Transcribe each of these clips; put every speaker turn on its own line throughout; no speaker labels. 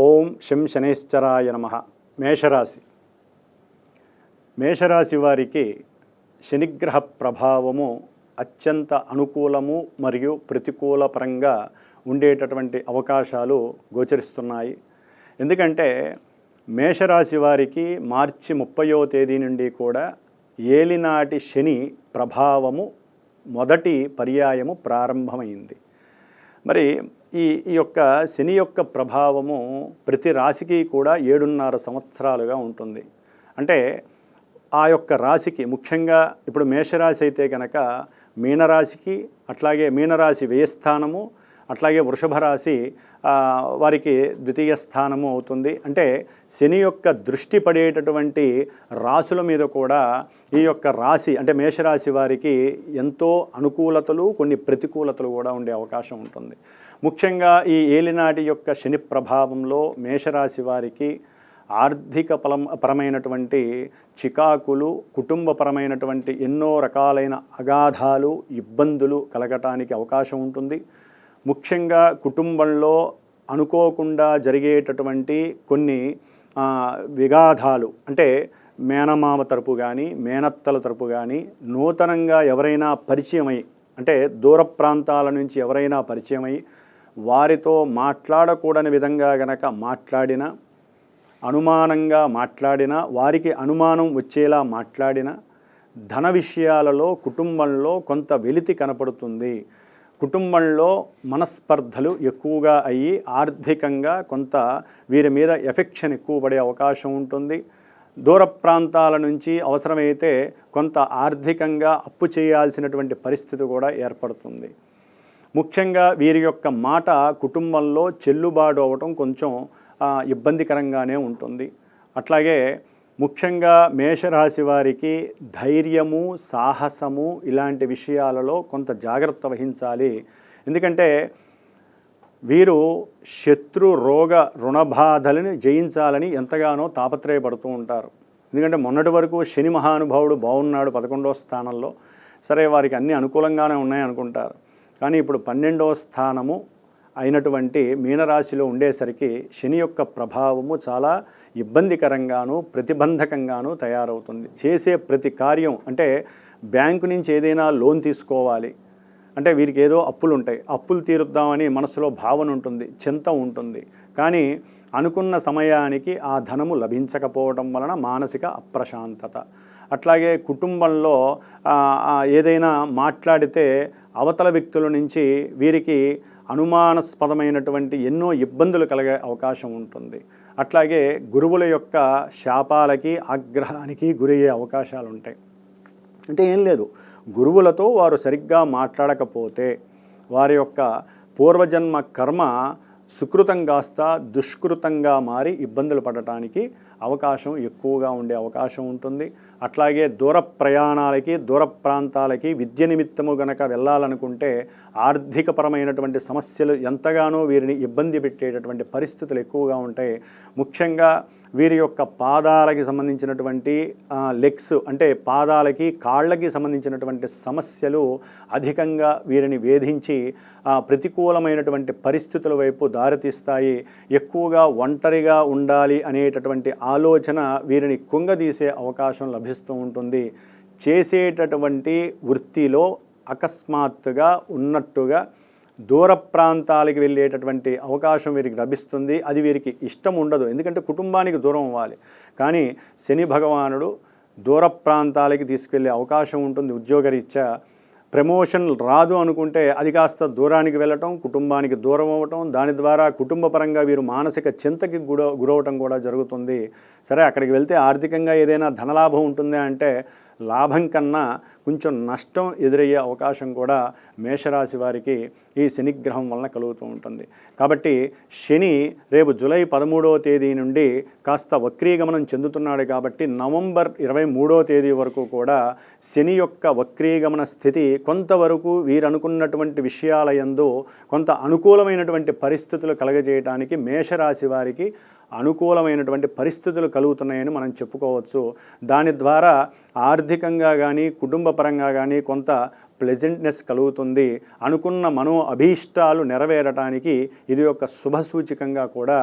ఓం శం శనేశ్చరాయ నమః. మేషరాశి. మేషరాశి వారికి శనిగ్రహ ప్రభావము అత్యంత అనుకూలము మరియు ప్రతికూల పరంగా ఉండేటటువంటి అవకాశాలు గోచరిస్తున్నాయి. ఎందుకంటే మేషరాశి వారికి మార్చి 30వ తేదీ నుండి కూడా ఏలినాటి శని ప్రభావము మొదటి పర్యాయము ప్రారంభమైంది. మరి ఈ యొక్క శని యొక్క ప్రభావము ప్రతి రాశికి కూడా 7.5 సంవత్సరాలుగా ఉంటుంది. అంటే ఆ యొక్క రాశికి ముఖ్యంగా ఇప్పుడు మేషరాశి అయితే కనుక మీనరాశికి, అట్లాగే మీనరాశి వ్యయస్థానము, అట్లాగే వృషభ రాశి వారికి ద్వితీయ స్థానము అవుతుంది. అంటే శని యొక్క దృష్టి పడేటటువంటి రాశుల మీద కూడా ఈ యొక్క రాశి అంటే మేషరాశి వారికి ఎంతో అనుకూలతలు, కొన్ని ప్రతికూలతలు కూడా ఉండే అవకాశం ఉంటుంది. ముఖ్యంగా ఈ ఏలినాటి యొక్క శని ప్రభావంలో మేషరాశి వారికి ఆర్థిక పరమైనటువంటి చికాకులు, కుటుంబపరమైనటువంటి ఎన్నో రకాలైన అగాధాలు, ఇబ్బందులు కలగటానికి అవకాశం ఉంటుంది. ముఖ్యంగా కుటుంబంలో అనుకోకుండా జరిగేటటువంటి కొన్ని విగాధాలు, అంటే మేనమామ తరపు కానీ మేనత్తల తరపు కానీ నూతనంగా ఎవరైనా పరిచయమై, అంటే దూర ప్రాంతాల నుంచి ఎవరైనా పరిచయమై వారితో మాట్లాడకూడని విధంగా గనక మాట్లాడినా, అనుమానంగా మాట్లాడినా, వారికి అనుమానం వచ్చేలా మాట్లాడినా, ధన విషయాలలో కుటుంబంలో కొంత వెలితి కనపడుతుంది. కుటుంబంలో మనస్పర్ధలు ఎక్కువగా అయ్యి ఆర్థికంగా కొంత వీరి మీద ఎఫెక్షన్ ఎక్కువ పడే అవకాశం ఉంటుంది. దూర ప్రాంతాల నుంచి అవసరమైతే కొంత ఆర్థికంగా అప్పు చేయాల్సినటువంటి పరిస్థితి కూడా ఏర్పడుతుంది. ముఖ్యంగా వీరి యొక్క మాట కుటుంబంలో చెల్లుబాటు అవ్వటం కొంచెం ఇబ్బందికరంగానే ఉంటుంది. అట్లాగే ముఖ్యంగా మేషరాశి వారికి ధైర్యము, సాహసము ఇలాంటి విషయాలలో కొంత జాగ్రత్త వహించాలి. ఎందుకంటే వీరు శత్రు, రోగ, రుణబాధలను జయించాలని ఎంతగానో తాపత్రయపడుతూ ఉంటారు. ఎందుకంటే మొన్నటి వరకు శని మహానుభావుడు బాగున్నాడు 11వ స్థానంలో, సరే వారికి అన్నీ అనుకూలంగానే ఉన్నాయి అనుకుంటారు. కానీ ఇప్పుడు 12వ స్థానము అయినటువంటి మీనరాశిలో ఉండేసరికి శని యొక్క ప్రభావము చాలా ఇబ్బందికరంగాను, ప్రతిబంధకంగాను తయారవుతుంది. చేసే ప్రతి కార్యం, అంటే బ్యాంకు నుంచి ఏదైనా లోన్ తీసుకోవాలి అంటే వీరికి ఏదో అప్పులు ఉంటాయి, అప్పులు తీరుద్దామని మనసులో భావన ఉంటుంది, చింత ఉంటుంది. కానీ అనుకున్న సమయానికి ఆ ధనము లభించకపోవడం వలన మానసిక అప్రశాంతత. అట్లాగే కుటుంబంలో ఏదైనా మాట్లాడితే అవతల వ్యక్తుల నుంచి వీరికి అనుమానాస్పదమైనటువంటి ఎన్నో ఇబ్బందులు కలిగే అవకాశం ఉంటుంది. అట్లాగే గురువుల యొక్క శాపాలకి, ఆగ్రహానికి గురయ్యే అవకాశాలు ఉంటాయి. అంటే ఏం లేదు, గురువులతో వారు సరిగ్గా మాట్లాడకపోతే వారి యొక్క పూర్వజన్మ కర్మ సుకృతం కాస్త దుష్కృతంగా మారి ఇబ్బందులు పడటానికి అవకాశం ఎక్కువగా ఉండే అవకాశం ఉంటుంది. అట్లాగే దూర ప్రయాణాలకి, దూర ప్రాంతాలకి విద్య నిమిత్తము గనక వెళ్ళాలనుకుంటే ఆర్థికపరమైనటువంటి సమస్యలు ఎంతగానో వీరిని ఇబ్బంది పెట్టేటటువంటి పరిస్థితులు ఎక్కువగా ఉంటాయి. ముఖ్యంగా వీరి యొక్క పాదాలకి సంబంధించినటువంటి లెగ్స్, అంటే పాదాలకి, కాళ్ళకి సంబంధించినటువంటి సమస్యలు అధికంగా వీరిని వేధించి ప్రతికూలమైనటువంటి పరిస్థితుల వైపు దారితీస్తాయి. ఎక్కువగా ఒంటరిగా ఉండాలి అనేటటువంటి ఆలోచన వీరిని కుంగదీసే అవకాశం లభిస్తూ ఉంటుంది. చేసేటటువంటి వృత్తిలో అకస్మాత్తుగా ఉన్నట్టుగా దూర ప్రాంతాలకు వెళ్ళేటటువంటి అవకాశం వీరికి లభిస్తుంది. అది వీరికి ఇష్టం ఉండదు, ఎందుకంటే కుటుంబానికి దూరం అవ్వాలి. కానీ శని భగవానుడు దూర ప్రాంతాలకి తీసుకెళ్లే అవకాశం ఉంటుంది. ఉద్యోగరీత్యా ప్రమోషన్ రాదు అనుకుంటే అది కాస్త దూరానికి వెళ్ళటం, కుటుంబానికి దూరం అవ్వటం, దాని ద్వారా కుటుంబపరంగా వీరు మానసిక చింతకి గురవటం కూడా జరుగుతుంది. సరే, అక్కడికి వెళ్తే ఆర్థికంగా ఏదైనా ధనలాభం ఉంటుందా అంటే లాభం కన్నా కొంచెం నష్టం ఎదురయ్యే అవకాశం కూడా మేషరాశి వారికి ఈ శనిగ్రహం వలన కలుగుతూ ఉంటుంది. కాబట్టి శని రేపు జూలై 13వ తేదీ నుండి కాస్త వక్రీగమనం చెందుతున్నాడు. కాబట్టి నవంబర్ 23వ తేదీ వరకు కూడా శని యొక్క వక్రీగమన స్థితి కొంతవరకు వీరనుకున్నటువంటి విషయాల యందు కొంత అనుకూలమైనటువంటి పరిస్థితులు కలగజేయడానికి మేషరాశి వారికి అనుకూలమైనటువంటి పరిస్థితులు కలుగుతున్నాయని మనం చెప్పుకోవచ్చు. దాని ద్వారా ఆర్థికంగా కానీ, కుటుంబపరంగా కానీ కొంత ప్లెజెంట్నెస్ కలుగుతుంది. అనుకున్న మనో అభీష్టాలు నెరవేరటానికి ఇది ఒక శుభ సూచకంగా కూడా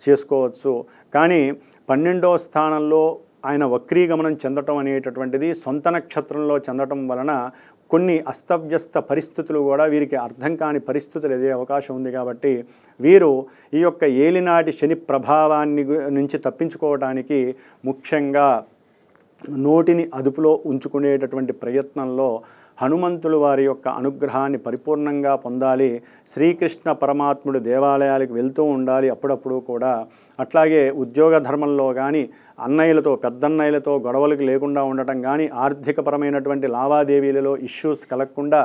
చేసుకోవచ్చు. కానీ 12వ స్థానంలో ఆయన వక్రీగమనం చెందటం అనేటటువంటిది సొంత నక్షత్రంలో చెందటం వలన కొన్ని అస్తవ్యస్త పరిస్థితులు కూడా వీరికి అర్థం కాని పరిస్థితులు ఎదే అవకాశం ఉంది. కాబట్టి వీరు ఈ యొక్క ఏలినాటి శని ప్రభావాన్ని నుంచి తప్పించుకోవడానికి ముఖ్యంగా నోటిని అదుపులో ఉంచుకునేటటువంటి ప్రయత్నంలో హనుమంతులు వారి యొక్క అనుగ్రహాన్ని పరిపూర్ణంగా పొందాలి. శ్రీకృష్ణ పరమాత్ముడు దేవాలయాలకు వెళ్తూ ఉండాలి అప్పుడప్పుడు కూడా. అట్లాగే ఉద్యోగ ధర్మంలో కానీ అన్నయ్యలతో పెద్దన్నయ్యలతో గొడవలకు లేకుండా ఉండటం కానీ, ఆర్థికపరమైనటువంటి లావాదేవీలలో ఇష్యూస్ కలగకుండా,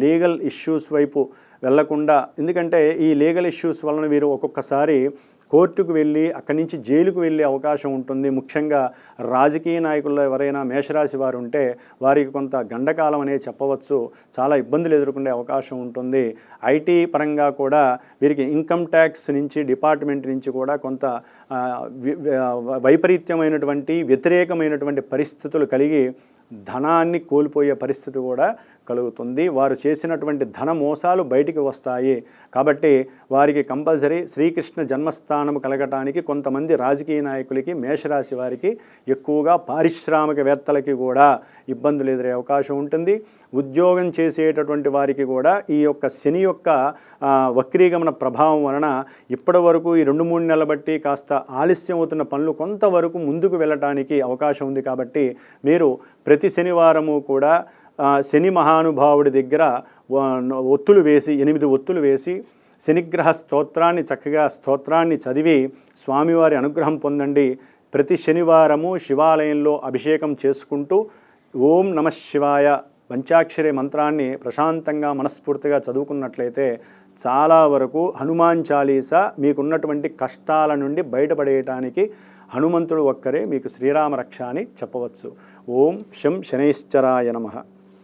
లీగల్ ఇష్యూస్ వైపు వెళ్లకుండా, ఎందుకంటే ఈ లీగల్ ఇష్యూస్ వలన వీరు ఒక్కొక్కసారి కోర్టుకు వెళ్ళి అక్కడి నుంచి జైలుకు వెళ్ళే అవకాశం ఉంటుంది. ముఖ్యంగా రాజకీయ నాయకుల్లో ఎవరైనా మేషరాశి వారు ఉంటే వారికి కొంత గండకాలం అనేది చెప్పవచ్చు. చాలా ఇబ్బందులు ఎదుర్కొనే అవకాశం ఉంటుంది. ఐటీ పరంగా కూడా వీరికి ఇన్కమ్ ట్యాక్స్ నుంచి డిపార్ట్మెంట్ నుంచి కూడా కొంత వైపరీత్యమైనటువంటి వ్యతిరేకమైనటువంటి పరిస్థితులు కలిగి ధనాన్ని కోల్పోయే పరిస్థితి కూడా కలుగుతుంది. వారు చేసినటువంటి ధన మోసాలు బయటికి వస్తాయి. కాబట్టి వారికి కంపల్సరీ శ్రీకృష్ణ జన్మస్థానం కలగటానికి కొంతమంది రాజకీయ నాయకులకి, మేషరాశి వారికి, ఎక్కువగా పారిశ్రామికవేత్తలకి కూడా ఇబ్బందులు ఎదురే అవకాశం ఉంటుంది. ఉద్యోగం చేసేటటువంటి వారికి కూడా ఈ యొక్క శని యొక్క వక్రీగమన ప్రభావం వలన ఇప్పటి వరకు ఈ 2-3 నెలల బట్టి కాస్త ఆలస్యం అవుతున్న పనులు కొంతవరకు ముందుకు వెళ్ళటానికి అవకాశం ఉంది. కాబట్టి మీరు ప్రతి శనివారము కూడా శని మహానుభావుడి దగ్గర ఒత్తులు వేసి 8 ఒత్తులు వేసి శనిగ్రహ స్తోత్రాన్ని చదివి స్వామివారి అనుగ్రహం పొందండి. ప్రతి శనివారము శివాలయంలో అభిషేకం చేసుకుంటూ ఓం నమః శివాయ పంచాక్షరి మంత్రాన్ని ప్రశాంతంగా మనస్ఫూర్తిగా చదువుకున్నట్లయితే చాలా వరకు హనుమాన్ చాలీసా మీకున్నటువంటి కష్టాల నుండి బయటపడేయటానికి హనుమంతుడు ఒక్కరే మీకు శ్రీరామ రక్ష అని చెప్పవచ్చు. ఓం శం శనైశ్చరాయ నమః.